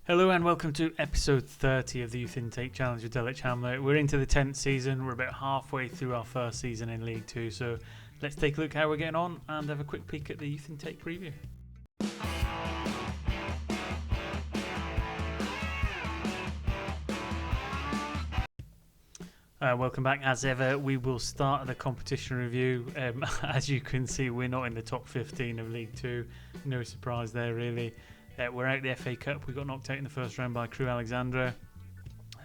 Hello and welcome to episode 30 of the Youth Intake Challenge with Dulwich Hamlet. We're into the 10th season. We're about halfway through our first season in League 2, so let's take a look how we're getting on and have a quick peek at the Youth Intake preview. Welcome back. As ever, we will start the competition review. As you can see, we're not in the top 15 of League 2. No surprise there, really. We're out the FA Cup. We got knocked out in the first round by Crewe Alexandra.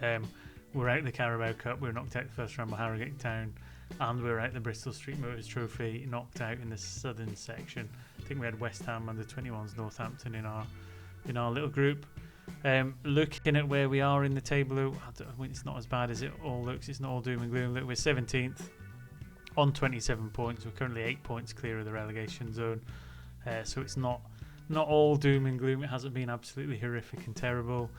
We're out the Carabao Cup. We were knocked out the first round by Harrogate Town. And we're out the Bristol Street Motors Trophy, knocked out in the southern section. I think we had West Ham under 21s, Northampton in our little group. Looking at where we are in the table, it's not as bad as it all looks. It's not all doom and gloom. Look, we're 17th on 27 points. We're currently 8 points clear of the relegation zone. So it's not all doom and gloom. It hasn't been absolutely horrific and terrible.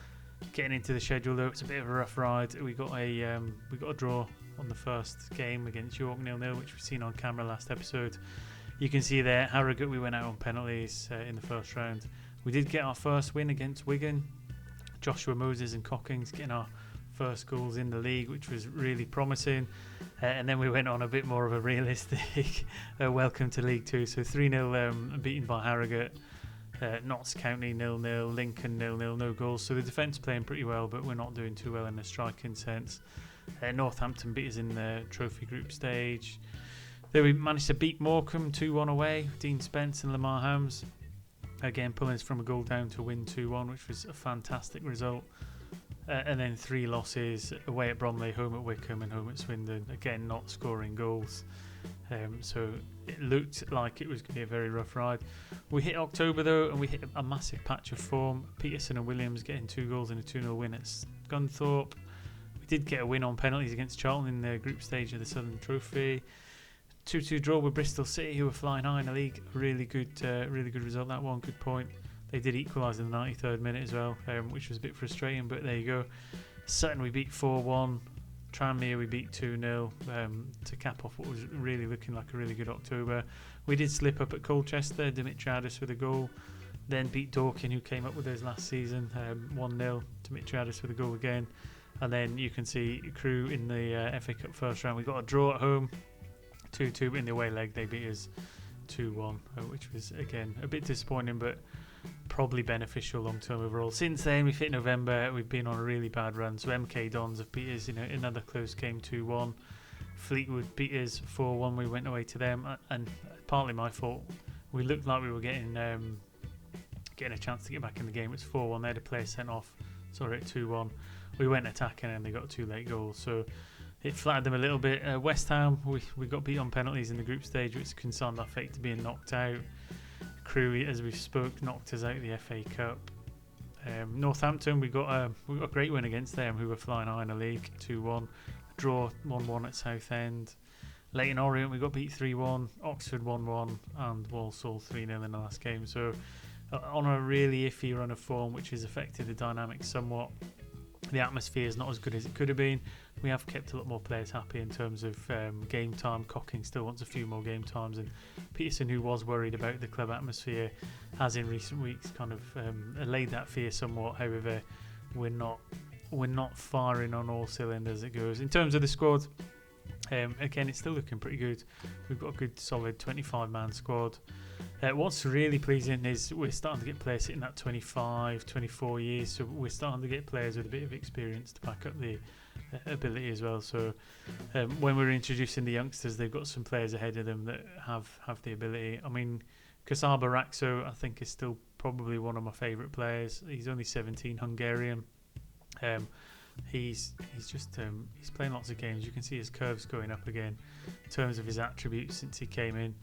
Getting into the schedule though, it's a bit of a rough ride. We got a draw on the first game against York 0-0, which we've seen on camera last episode. You can see there, Harrogate, we went out on penalties in the first round. We did get our first win against Wigan. Joshua Moses and Cockings getting our first goals in the league, which was really promising. And then we went on a bit more of a realistic welcome to League 2. So 3-0 beaten by Harrogate. Notts County 0-0, Lincoln 0-0, no goals. So the defence playing pretty well, but we're not doing too well in the striking sense. Northampton beat us in the trophy group stage. Then we managed to beat Morecambe 2-1 away. Dean Spence and Lamar Hams again pulling us from a goal down to win 2-1, which was a fantastic result. And then 3 losses away at Bromley, home at Wickham and home at Swindon. Again, not scoring goals. So it looked like it was going to be a very rough ride. We hit October though, and we hit a massive patch of form. Peterson and Williams getting 2 goals and a 2-0 win at Scunthorpe. We did get a win on penalties against Charlton in the group stage of the Southern Trophy. 2-2 draw with Bristol City, who were flying high in the league. Really good result. That one, good point. They did equalise in the 93rd minute as well, which was a bit frustrating, but there you go. Sutton we beat 4-1. Tranmere we beat 2-0 to cap off what was really looking like a really good October. We did slip up at Colchester, Dimitriadis with a goal. Then beat Dorking, who came up with us last season, 1-0. Dimitriadis with a goal again. And then you can see Crewe in the FA Cup first round. We got a draw at home, 2-2 in the away leg. They beat us 2-1, which was, again, a bit disappointing, but probably beneficial long term overall. Since then, we've hit November, we've been on a really bad run. So MK Dons have beat us in another close game 2-1. Fleetwood beat us 4-1. We went away to them, and partly my fault. We looked like we were getting a chance to get back in the game. It's 4-1. They had a player sent off. Sorry, at 2-1. We went attacking and they got 2 late goals. So it flattered them a little bit. West Ham, we got beat on penalties in the group stage, which concerned our fate to being knocked out. Crewe, as we spoke, knocked us out of the FA Cup. Northampton, we got a great win against them, who were flying high in the league, 2-1. Draw 1-1 at Southend. Leyton Orient, we got beat 3-1. Oxford 1-1, and Walsall 3-0 in the last game. So on a really iffy run of form, which has affected the dynamics somewhat. The atmosphere is not as good as it could have been. We have kept a lot more players happy in terms of game time. Cocking still wants a few more game times, and Peterson, who was worried about the club atmosphere, has in recent weeks kind of allayed that fear somewhat. However, we're not firing on all cylinders as it goes. In terms of the squad, again, it's still looking pretty good. We've got a good solid 25-man squad. What's really pleasing is we're starting to get players sitting at 25, 24 years, so we're starting to get players with a bit of experience to back up the ability as well. So when we're introducing the youngsters, they've got some players ahead of them that have the ability. I mean, Kasaba Rakso, I think, is still probably one of my favourite players. He's only 17, Hungarian. He's playing lots of games. You can see his curves going up again in terms of his attributes since he came in.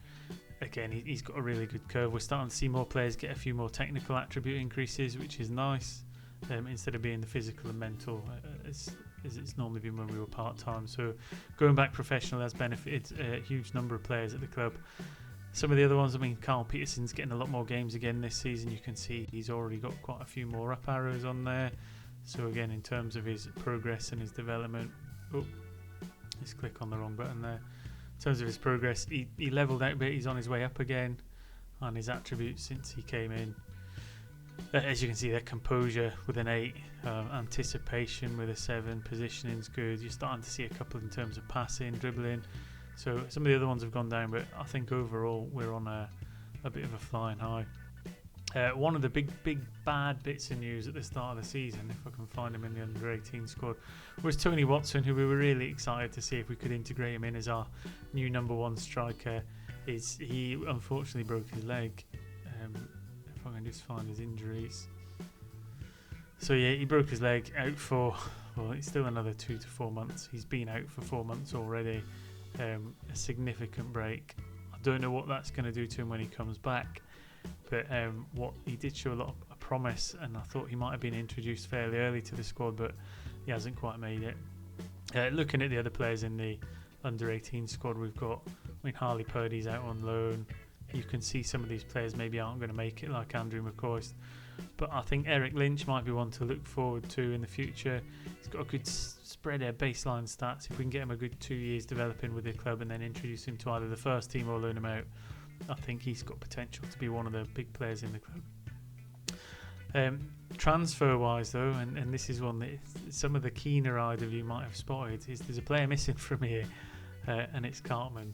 Again, he's got a really good curve. We're starting to see more players get a few more technical attribute increases, which is nice, instead of being the physical and mental as it's normally been when we were part-time. So going back professional has benefited a huge number of players at the club. Some of the other ones, I mean, Carl Peterson's getting a lot more games again this season. You can see he's already got quite a few more up arrows on there. So again, in terms of his progress and his development, let's click on the wrong button there. In terms of his progress, he levelled out a bit. He's on his way up again, and his attributes since he came in. As you can see, their composure with an 8, anticipation with a 7, positioning's good. You're starting to see a couple in terms of passing, dribbling. So some of the other ones have gone down, but I think overall we're on a bit of a flying high. One of the big bad bits of news at the start of the season, if I can find him in the under-18 squad, was Tony Watson, who we were really excited to see if we could integrate him in as our new number 1 striker. He unfortunately broke his leg. If I can just find his injuries. So yeah, he broke his leg, out for, well, it's still another 2 to 4 months. He's been out for 4 months already. A significant break. I don't know what that's going to do to him when he comes back, but what he did show a lot of promise, and I thought he might have been introduced fairly early to the squad, but he hasn't quite made it. Looking at the other players in the under-18 squad, we've got, Harley Purdy's out on loan. You can see some of these players maybe aren't going to make it, like Andrew McCoist, but I think Eric Lynch might be one to look forward to in the future. He's got a good spread of baseline stats. If we can get him a good 2 years developing with the club and then introduce him to either the first team or loan him out, I think he's got potential to be one of the big players in the club. Transfer wise though, and this is one that some of the keener-eyed of you might have spotted, is there's a player missing from here, and it's Cartman.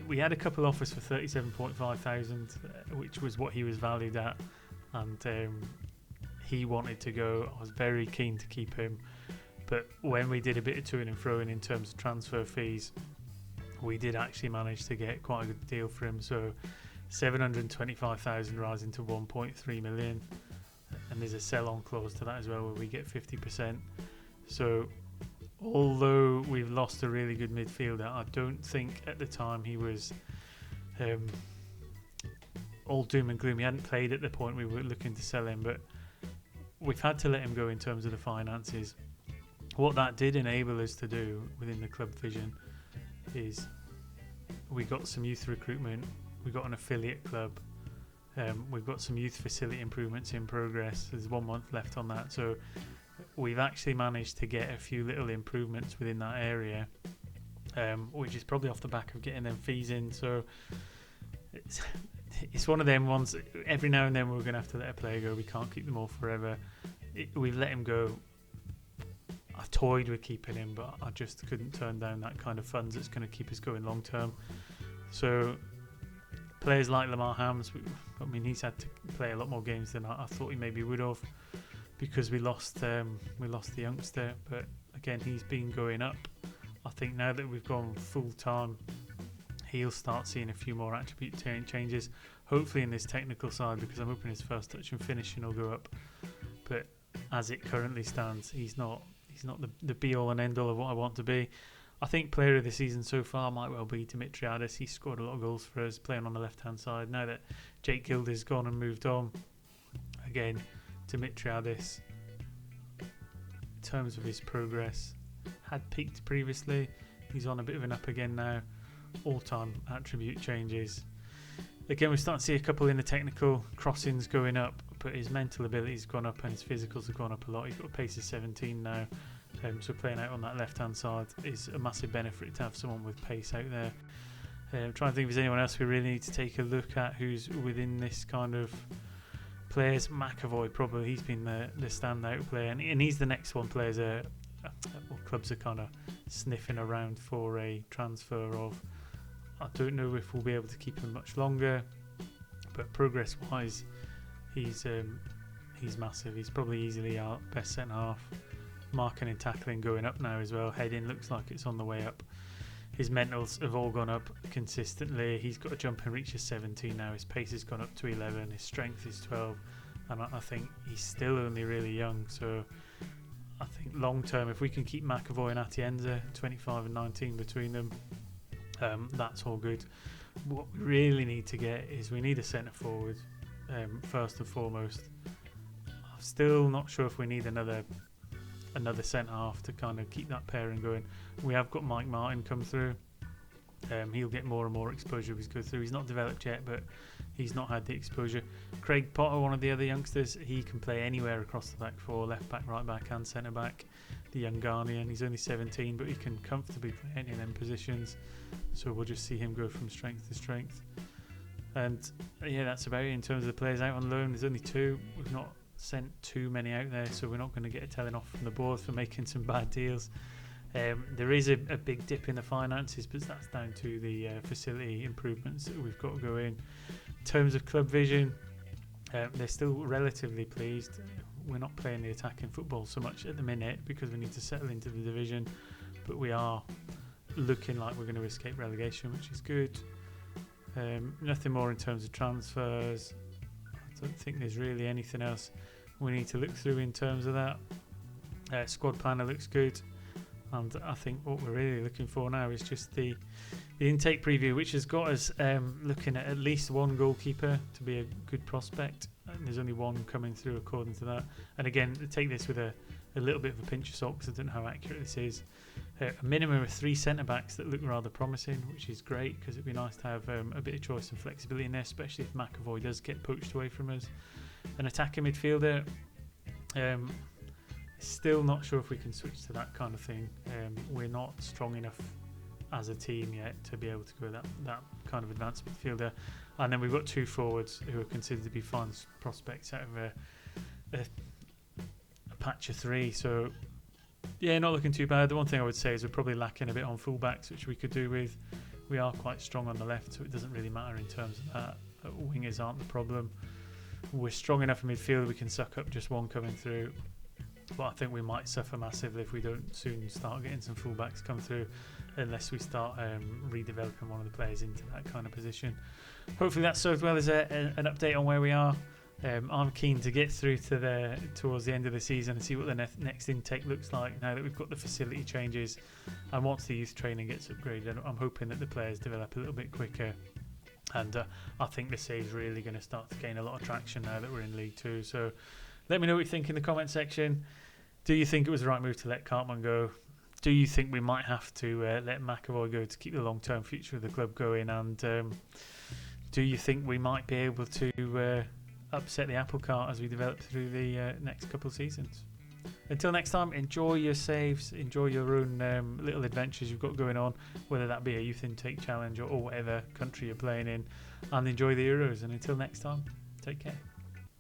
We had a couple offers for 37,500, which was what he was valued at, and he wanted to go. I was very keen to keep him, but when we did a bit of to and fro in terms of transfer fees, we did actually manage to get quite a good deal for him. So 725,000 rising to 1.3 million, and there's a sell-on clause to that as well, where we get 50%. So although we've lost a really good midfielder, I don't think at the time he was all doom and gloom. He hadn't played at the point we were looking to sell him, but we've had to let him go in terms of the finances. What that did enable us to do within the club vision is we got some youth recruitment, we got an affiliate club, we've got some youth facility improvements in progress. There's 1 month left on that, so we've actually managed to get a few little improvements within that area, which is probably off the back of getting them fees in. So it's one of them ones, every now and then we're going to have to let a player go. We can't keep them all forever. We've let him go. I toyed with keeping him, but I just couldn't turn down that kind of funds that's going to keep us going long term. So players like Lamar Hams, he's had to play a lot more games than I thought he maybe would have, because we lost the youngster. But again, he's been going up. I think now that we've gone full time, he'll start seeing a few more attribute changes, hopefully in this technical side, because I'm hoping his first touch and finishing will go up. But as it currently stands, he's not the be all and end all of what I want to be. I think player of the season so far might well be Dimitriadis. He scored a lot of goals for us, playing on the left hand side. Now that Jake Gilder's gone and moved on, again, Dimitriadis, in terms of his progress, had peaked previously. He's on a bit of an up again now. All-time attribute changes. Again, we're starting to see a couple in the technical crossings going up, but his mental ability's gone up and his physicals have gone up a lot. He's got a pace of 17 now, so playing out on that left-hand side is a massive benefit to have someone with pace out there. I'm trying to think if there's anyone else we really need to take a look at who's within this kind of players. McAvoy, probably, he's been the standout player, and he's the next one players clubs are kind of sniffing around for a transfer of. I don't know if we'll be able to keep him much longer, but progress-wise, he's massive. He's probably easily our best centre half. Marking and tackling going up now as well. Heading looks like it's on the way up. His mentals have all gone up consistently. He's got a jump and reach of 17 now. His pace has gone up to 11. His strength is 12, and I think he's still only really young. So I think long term, if we can keep McAvoy and Atienza 25 and 19 between them, that's all good. What we really need to get is we need a centre forward, first and foremost. I'm still not sure if we need another centre half to kind of keep that pairing going. We have got Mike Martin come through. He'll get more and more exposure as he goes through. He's not developed yet, but he's not had the exposure. Craig Potter, one of the other youngsters, he can play anywhere across the back four, left back, right back and centre back. The young Ghanaian, he's only 17, but he can comfortably play any of them positions. So we'll just see him go from strength to strength. And yeah, that's about it in terms of the players out on loan. There's only 2. We've not sent too many out there, so we're not going to get a telling off from the board for making some bad deals. There is a big dip in the finances, but that's down to the facility improvements that we've got to go in terms of club vision, they're still relatively pleased. We're not playing the attacking football so much at the minute because we need to settle into the division, but we are looking like we're going to escape relegation, which is good. Nothing more in terms of transfers. I don't think there's really anything else we need to look through in terms of that. Squad planner looks good, and I think what we're really looking for now is just the intake preview, which has got us looking at least one goalkeeper to be a good prospect, and there's only one coming through according to that. And again, take this with a little bit of a pinch of salt because I don't know how accurate this is. A minimum of 3 centre-backs that look rather promising, which is great because it'd be nice to have a bit of choice and flexibility in there, especially if McAvoy does get poached away from us. An attacking midfielder, still not sure if we can switch to that kind of thing. We're not strong enough as a team yet to be able to go that kind of advanced midfielder. And then we've got 2 forwards who are considered to be fine prospects out of a patch of 3. So yeah, not looking too bad. The one thing I would say is we're probably lacking a bit on fullbacks, which we could do with. We are quite strong on the left, so it doesn't really matter in terms of that. Wingers aren't the problem. We're strong enough in midfield we can suck up just one coming through, but I think we might suffer massively if we don't soon start getting some fullbacks come through, unless we start redeveloping one of the players into that kind of position. Hopefully that served well as an update on where we are. I'm keen to get through to towards the end of the season and see what the next intake looks like now that we've got the facility changes, and once the youth training gets upgraded, I'm hoping that the players develop a little bit quicker. And I think the save's really going to start to gain a lot of traction now that we're in League 2. So let me know what you think in the comment section. Do you think it was the right move to let Cartman go? Do you think we might have to let McAvoy go to keep the long-term future of the club going? And do you think we might be able to upset the apple cart as we develop through the next couple of seasons? Until next time, enjoy your saves, enjoy your own little adventures you've got going on, whether that be a youth intake challenge or whatever country you're playing in, and enjoy the Euros. And until next time, take care.